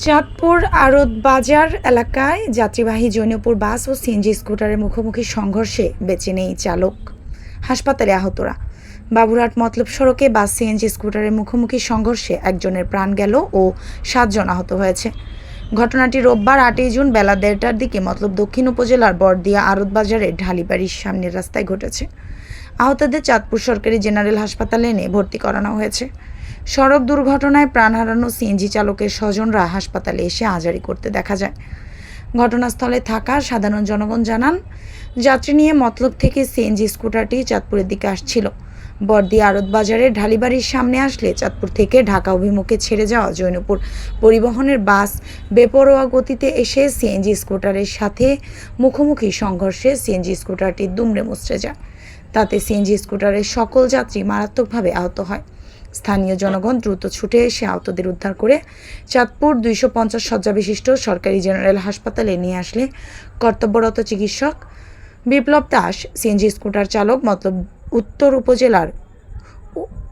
চাঁদপুর আড়ত বাজার এলাকায় যাত্রীবাহী জৈনপুর বাস ও সিএনজি স্কুটারের মুখোমুখি সংঘর্ষে বেঁচে নেই চালক, হাসপাতালে আহতরা। বাবুরহাট মতলব সড়কে বাস সিএনজি স্কুটারের মুখোমুখি সংঘর্ষে একজনের প্রাণ গেল ও 7 জন আহত হয়েছে। ঘটনাটি রোববার 8 জুন বেলা 1:30টার দিকে মতলব দক্ষিণ উপজেলার বড়দিয়া আড়ত বাজারের ঢালিবাড়ির সামনের রাস্তায় ঘটেছে। আহতদের চাঁদপুর সরকারি জেনারেল হাসপাতালে এনে ভর্তি করানো হয়েছে। সড়ক দুর্ঘটনায় প্রাণ হারানো সিএনজি চালকের স্বজনরা হাসপাতালে এসে আহাজারি করতে দেখা যায়। ঘটনাস্থলে থাকা সাধারণ জনগণ জানান, যাত্রী নিয়ে মতলব থেকে সিএনজি স্কুটারটি চাঁদপুরের দিকে আসছিল। বড়দিয়া আড়ত বাজারের ঢালিবাড়ির সামনে আসলে চাঁদপুর থেকে ঢাকা অভিমুখে ছেড়ে যাওয়া জৈনপুর পরিবহনের বাস বেপরোয়া গতিতে এসে সিএনজি স্কুটারের সাথে মুখোমুখি সংঘর্ষে সিএনজি স্কুটারটি দুমড়ে মুচড়ে যায়। তাতে সিএনজি স্কুটারের সকল যাত্রী মারাত্মকভাবে আহত হয়। স্থানীয় জনগণ দ্রুত ছুটে এসে আহতদের উদ্ধার করে চাঁদপুর 250 শয্যা বিশিষ্ট সরকারি জেনারেল হাসপাতালে নিয়ে আসলে কর্তব্যরত চিকিৎসক বিপ্লব দাস সিএনজি স্কুটার চালক মতলব উত্তর উপজেলার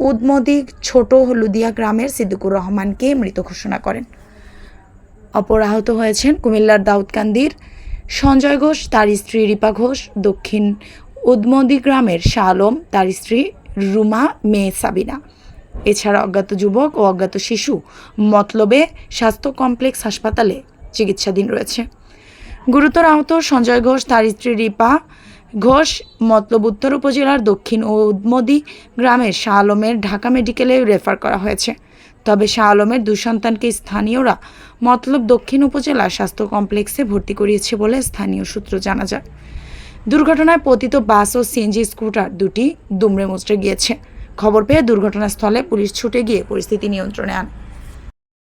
উদমদি ছোট হলুদিয়া গ্রামের সিদ্দিকুর রহমানকে মৃত ঘোষণা করেন। অপর আহত হয়েছেন কুমিল্লার দাউদকান্দির সঞ্জয় ঘোষ, তার স্ত্রী রিপা ঘোষ, দক্ষিণ উদমদি গ্রামের শাহ আলম, তার স্ত্রী রুমা, মেয়ে সাবিনা। এছাড়া অজ্ঞাত যুবক ও অজ্ঞাত শিশু মতলবে স্বাস্থ্য কমপ্লেক্স হাসপাতালে চিকিৎসাধীন রয়েছে। গুরুতর আহত সঞ্জয় ঘোষ, তার স্ত্রী রিপা ঘোষ মতলব উত্তর উপজেলার দক্ষিণ ও উদমদি গ্রামের শাহ আলমের ঢাকা মেডিকেলে রেফার করা হয়েছে। তবে শাহ আলমের 2 সন্তানকে স্থানীয়রা মতলব দক্ষিণ উপজেলা স্বাস্থ্য কমপ্লেক্সে ভর্তি করিয়েছে বলে স্থানীয় সূত্র জানা যায়। দুর্ঘটনায় পতিত বাস ও সিএনজি স্কুটার দুটি দুমড়ে মুচড়ে গিয়েছে। খবর পেয়ে দুর্ঘটনাস্থলে পুলিশ ছুটে গিয়ে পরিস্থিতি নিয়ন্ত্রণে আনে।